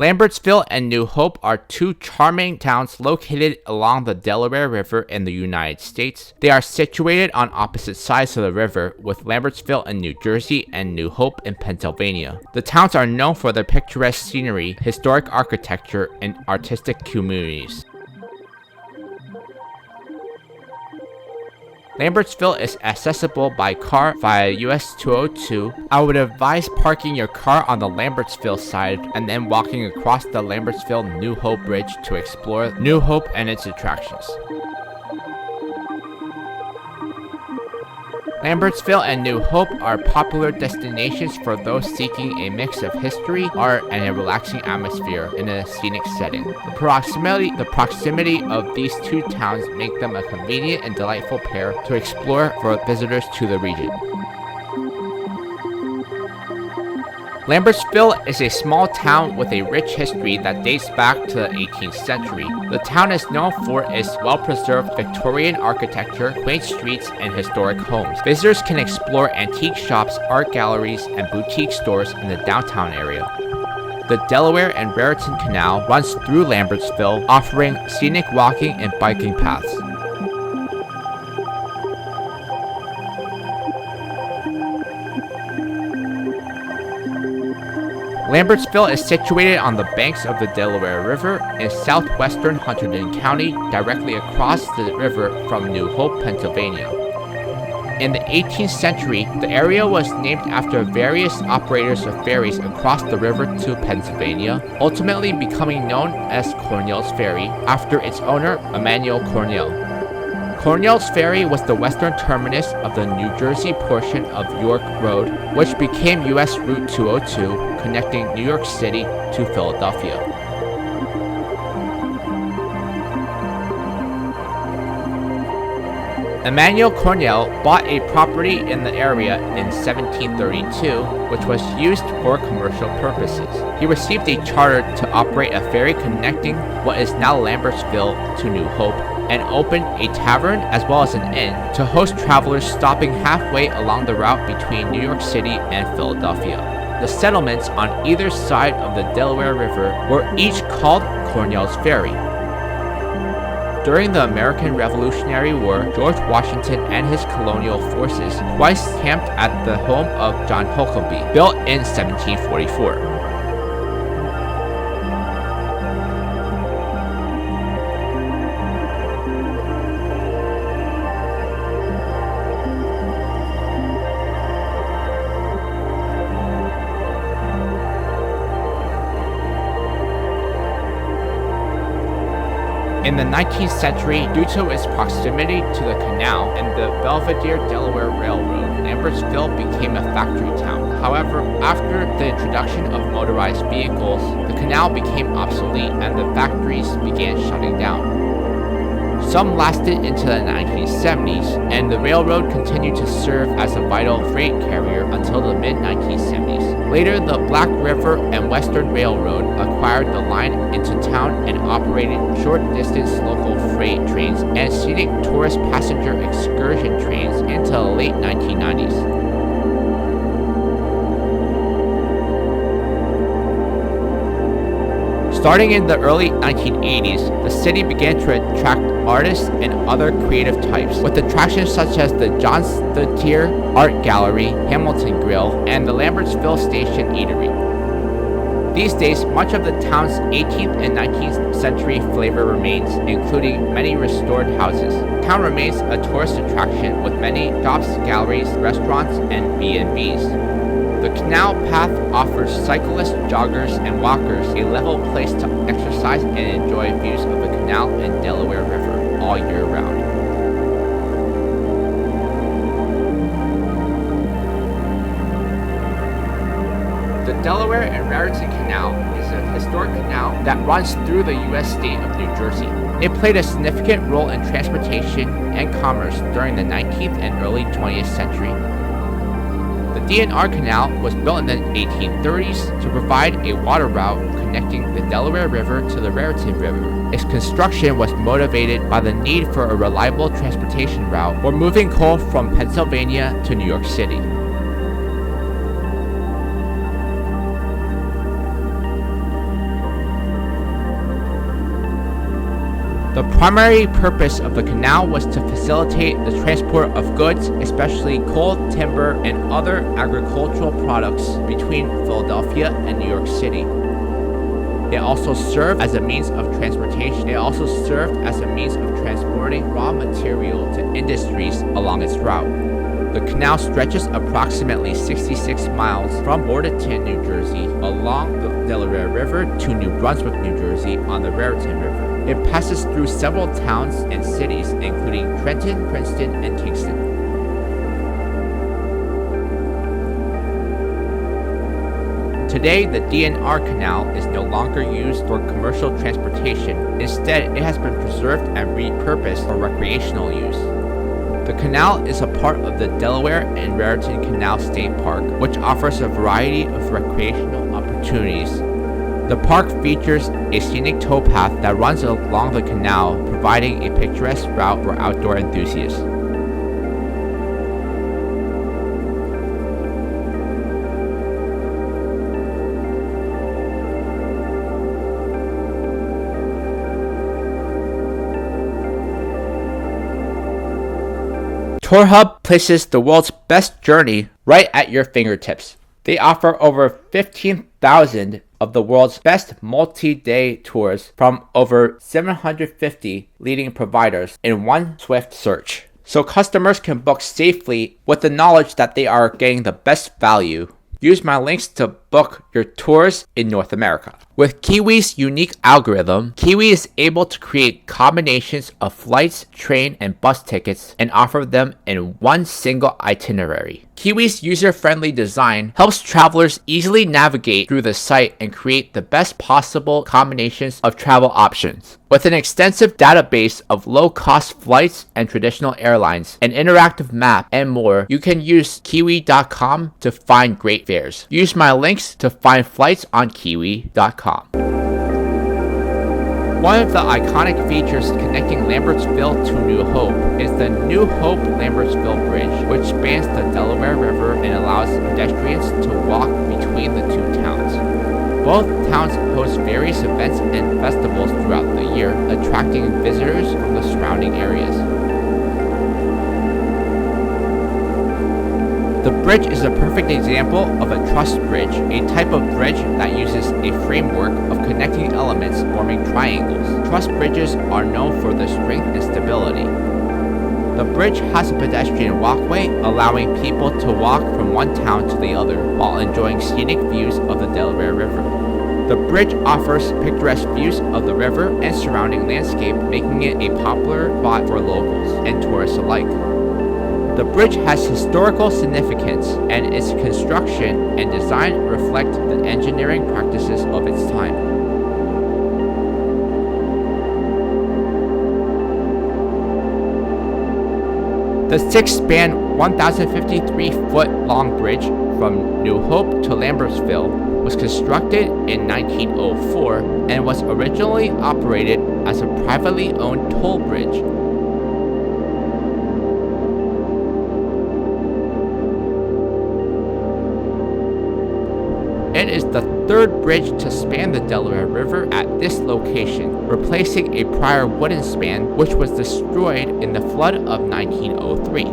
Lambertsville and New Hope are two charming towns located along the Delaware River in the United States. They are situated on opposite sides of the river, with Lambertsville in New Jersey and New Hope in Pennsylvania. The towns are known for their picturesque scenery, historic architecture, and artistic communities. Lambertsville is accessible by car via US 202. I would advise parking your car on the Lambertsville side and then walking across the Lambertsville-New Hope Bridge to explore New Hope and its attractions. Lambertsville and New Hope are popular destinations for those seeking a mix of history, art, and a relaxing atmosphere in a scenic setting. The proximity of these two towns make them a convenient and delightful pair to explore for visitors to the region. Lambertsville is a small town with a rich history that dates back to the 18th century. The town is known for its well-preserved Victorian architecture, quaint streets, and historic homes. Visitors can explore antique shops, art galleries, and boutique stores in the downtown area. The Delaware and Raritan Canal runs through Lambertsville, offering scenic walking and biking paths. Lambertsville is situated on the banks of the Delaware River in southwestern Hunterdon County, directly across the river from New Hope, Pennsylvania. In the 18th century, the area was named after various operators of ferries across the river to Pennsylvania, ultimately becoming known as Cornell's Ferry after its owner, Emanuel Cornell. Cornell's Ferry was the western terminus of the New Jersey portion of York Road, which became US Route 202, connecting New York City to Philadelphia. Emanuel Cornell bought a property in the area in 1732, which was used for commercial purposes. He received a charter to operate a ferry connecting what is now Lambertsville to New Hope, and opened a tavern as well as an inn to host travelers stopping halfway along the route between New York City and Philadelphia. The settlements on either side of the Delaware River were each called Cornell's Ferry. During the American Revolutionary War, George Washington and his colonial forces twice camped at the home of John Huckabee, built in 1744. In the 19th century, due to its proximity to the canal and the Belvedere Delaware Railroad, Lambertsville became a factory town. However, after the introduction of motorized vehicles, the canal became obsolete and the factories began shutting down. Some lasted into the 1970s, and the railroad continued to serve as a vital freight carrier until the mid-1970s. Later, the Black River and Western Railroad acquired the line into town and operated short-distance local freight trains and scenic tourist passenger excursion trains into the late 1990s. Starting in the early 1980s, the city began to attract artists and other creative types, with attractions such as the John Statier Art Gallery, Hamilton Grill, and the Lambertsville Station Eatery. These days, much of the town's 18th and 19th century flavor remains, including many restored houses. The town remains a tourist attraction with many shops, galleries, restaurants, and B&Bs. The canal path offers cyclists, joggers, and walkers a level place to exercise and enjoy views of the canal and Delaware River all year round. The Delaware and Raritan Canal is a historic canal that runs through the U.S. state of New Jersey. It played a significant role in transportation and commerce during the 19th and early 20th century. The D&R Canal was built in the 1830s to provide a water route connecting the Delaware River to the Raritan River. Its construction was motivated by the need for a reliable transportation route for moving coal from Pennsylvania to New York City. The primary purpose of the canal was to facilitate the transport of goods, especially coal, timber, and other agricultural products between Philadelphia and New York City. It also served as a means of transportation. It also served as a means of transporting raw material to industries along its route. The canal stretches approximately 66 miles from Bordentown, New Jersey, along the Delaware River to New Brunswick, New Jersey on the Raritan River. It passes through several towns and cities, including Trenton, Princeton, and Kingston. Today, the DNR Canal is no longer used for commercial transportation. Instead, it has been preserved and repurposed for recreational use. The canal is a part of the Delaware and Raritan Canal State Park, which offers a variety of recreational opportunities. The park features a scenic towpath that runs along the canal, providing a picturesque route for outdoor enthusiasts. tourhub places the world's best journey right at your fingertips. They offer over 15,000 of the world's best multi-day tours from over 750 leading providers in one swift search. So customers can book safely with the knowledge that they are getting the best value. Use my links to book your tours in North America. With Kiwi's unique algorithm, Kiwi is able to create combinations of flights, train, and bus tickets and offer them in one single itinerary. Kiwi's user-friendly design helps travelers easily navigate through the site and create the best possible combinations of travel options. With an extensive database of low-cost flights and traditional airlines, an interactive map, and more, you can use Kiwi.com to find great fares. Use my links to find flights on Kiwi.com. One of the iconic features connecting Lambertsville to New Hope is the New Hope Lambertsville Bridge, which spans the Delaware River and allows pedestrians to walk between the two towns. Both towns host various events and festivals throughout the year, attracting visitors from the surrounding areas. The bridge is a perfect example of a truss bridge, a type of bridge that uses a framework of connecting elements forming triangles. Truss bridges are known for their strength and stability. The bridge has a pedestrian walkway, allowing people to walk from one town to the other while enjoying scenic views of the Delaware River. The bridge offers picturesque views of the river and surrounding landscape, making it a popular spot for locals and tourists alike. The bridge has historical significance, and its construction and design reflect the engineering practices of its time. The six-span 1,053-foot-long bridge from New Hope to Lambertsville was constructed in 1904 and was originally operated as a privately owned toll bridge. It is the third bridge to span the Delaware River at this location, replacing a prior wooden span which was destroyed in the flood of 1903.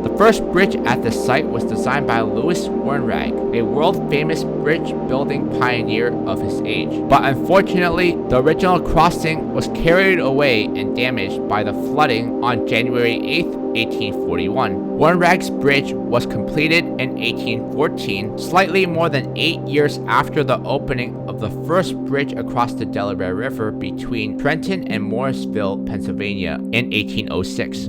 The first bridge at the site was designed by Louis Warnrag, a world-famous bridge-building pioneer of his age. But unfortunately, the original crossing was carried away and damaged by the flooding on January 8, 1841. Warnrag's bridge was completed in 1814, slightly more than 8 years after the opening of the first bridge across the Delaware River between Trenton and Morrisville, Pennsylvania in 1806.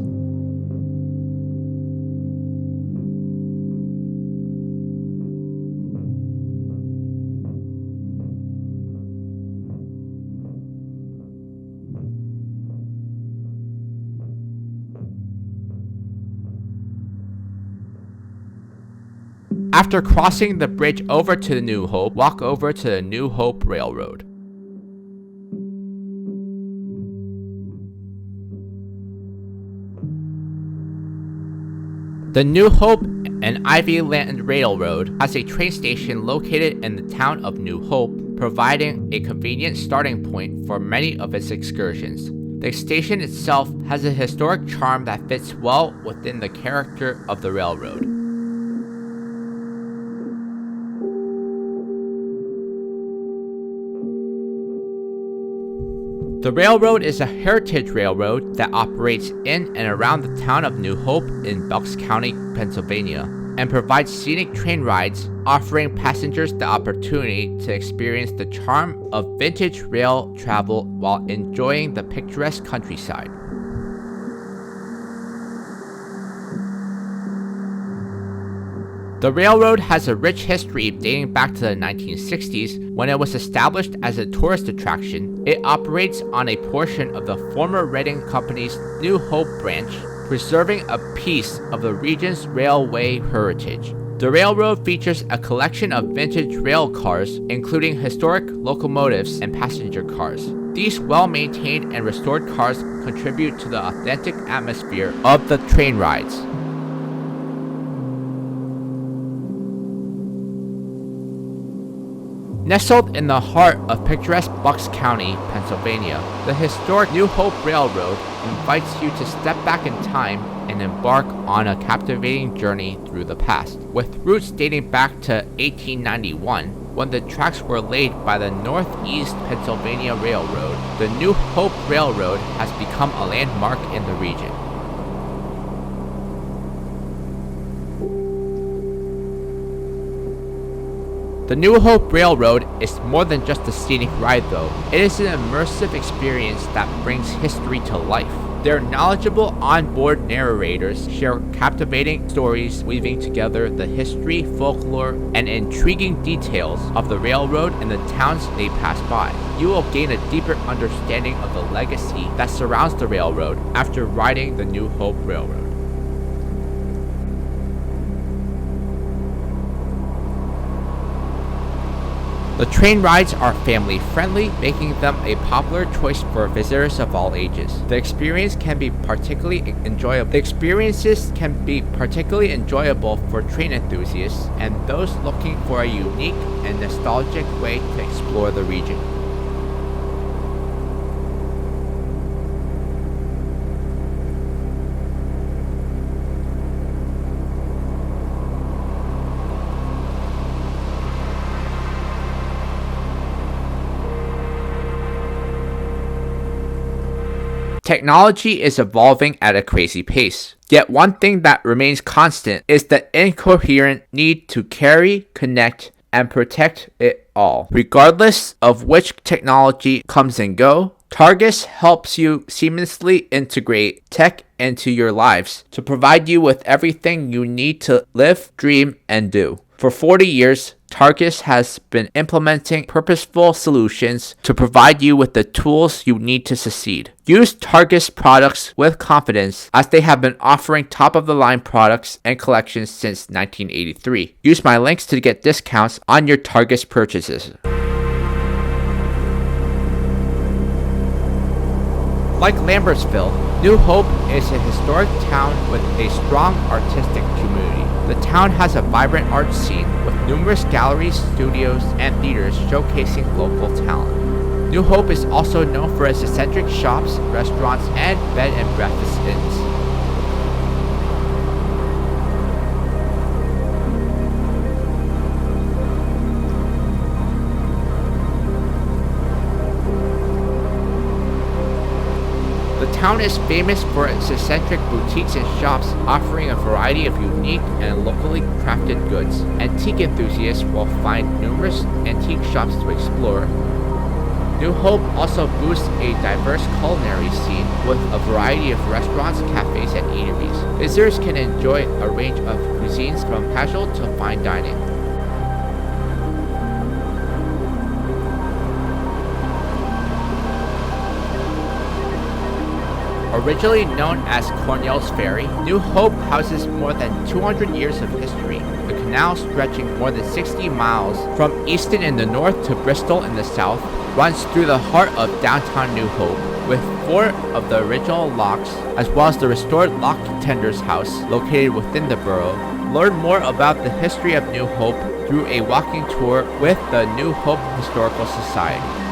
After crossing the bridge over to the New Hope, walk over to the New Hope Railroad. The New Hope An Ivy Land Railroad has a train station located in the town of New Hope, providing a convenient starting point for many of its excursions. The station itself has a historic charm that fits well within the character of the railroad. The railroad is a heritage railroad that operates in and around the town of New Hope in Bucks County, Pennsylvania, and provides scenic train rides, offering passengers the opportunity to experience the charm of vintage rail travel while enjoying the picturesque countryside. The railroad has a rich history dating back to the 1960s when it was established as a tourist attraction. It operates on a portion of the former Reading Company's New Hope branch, preserving a piece of the region's railway heritage. The railroad features a collection of vintage rail cars, including historic locomotives and passenger cars. These well-maintained and restored cars contribute to the authentic atmosphere of the train rides. Nestled in the heart of picturesque Bucks County, Pennsylvania, the historic New Hope Railroad invites you to step back in time and embark on a captivating journey through the past. With roots dating back to 1891, when the tracks were laid by the Northeast Pennsylvania Railroad, the New Hope Railroad has become a landmark in the region. The New Hope Railroad is more than just a scenic ride though. It is an immersive experience that brings history to life. Their knowledgeable onboard narrators share captivating stories weaving together the history, folklore, and intriguing details of the railroad and the towns they pass by. You will gain a deeper understanding of the legacy that surrounds the railroad after riding the New Hope Railroad. The train rides are family friendly, making them a popular choice for visitors of all ages. The experiences can be particularly enjoyable for train enthusiasts and those looking for a unique and nostalgic way to explore the region. Technology is evolving at a crazy pace. Yet one thing that remains constant is the incoherent need to carry, connect, and protect it all. Regardless of which technology comes and go, Targus helps you seamlessly integrate tech into your lives to provide you with everything you need to live, dream, and do. For 40 years, Targus has been implementing purposeful solutions to provide you with the tools you need to succeed. Use Targus products with confidence as they have been offering top-of-the-line products and collections since 1983. Use my links to get discounts on your Targus purchases. Like Lambertsville, New Hope is a historic town with a strong artistic community. The town has a vibrant art scene with numerous galleries, studios, and theaters showcasing local talent. New Hope is also known for its eccentric shops, restaurants, and bed and breakfast inns. The town is famous for its eccentric boutiques and shops, offering a variety of unique and locally crafted goods. Antique enthusiasts will find numerous antique shops to explore. New Hope also boasts a diverse culinary scene with a variety of restaurants, cafes, and eateries. Visitors can enjoy a range of cuisines from casual to fine dining. Originally known as Cornell's Ferry, New Hope houses more than 200 years of history. The canal, stretching more than 60 miles from Easton in the north to Bristol in the south, runs through the heart of downtown New Hope. with 4 of the original locks, as well as the restored lock tender's house located within the borough. Learn more about the history of New Hope through a walking tour with the New Hope Historical Society.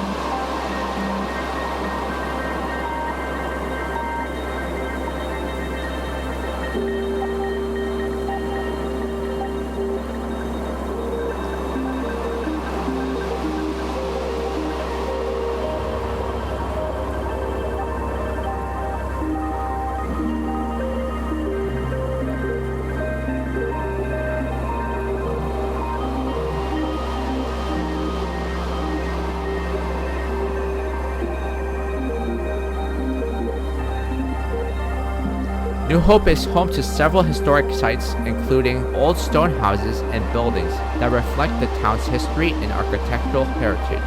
New Hope is home to several historic sites, including old stone houses and buildings that reflect the town's history and architectural heritage.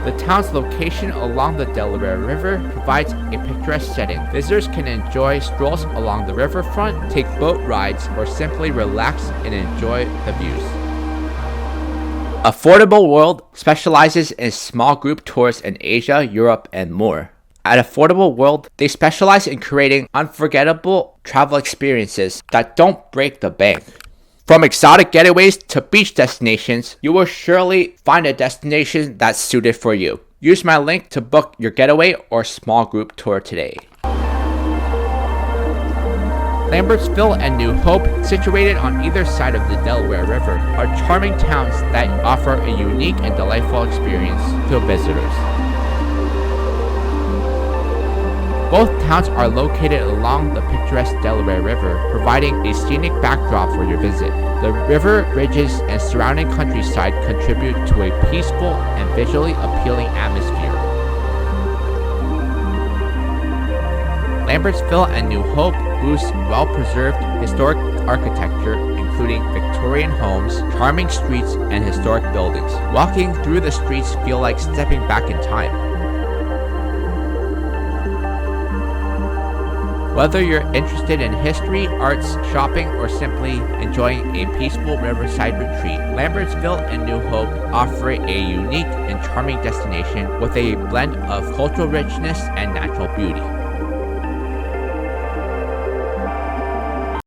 The town's location along the Delaware River provides a picturesque setting. Visitors can enjoy strolls along the riverfront, take boat rides, or simply relax and enjoy the views. Affordable World specializes in small group tours in Asia, Europe, and more. At Affordable World, they specialize in creating unforgettable travel experiences that don't break the bank. From exotic getaways to beach destinations, you will surely find a destination that's suited for you. Use my link to book your getaway or small group tour today. Lambertsville and New Hope, situated on either side of the Delaware River, are charming towns that offer a unique and delightful experience to visitors. Both towns are located along the picturesque Delaware River, providing a scenic backdrop for your visit. The river, ridges, and surrounding countryside contribute to a peaceful and visually appealing atmosphere. Lambertville and New Hope boasts well-preserved historic architecture, including Victorian homes, charming streets, and historic buildings. Walking through the streets feel like stepping back in time. Whether you're interested in history, arts, shopping, or simply enjoying a peaceful riverside retreat, Lambertville and New Hope offer a unique and charming destination with a blend of cultural richness and natural beauty.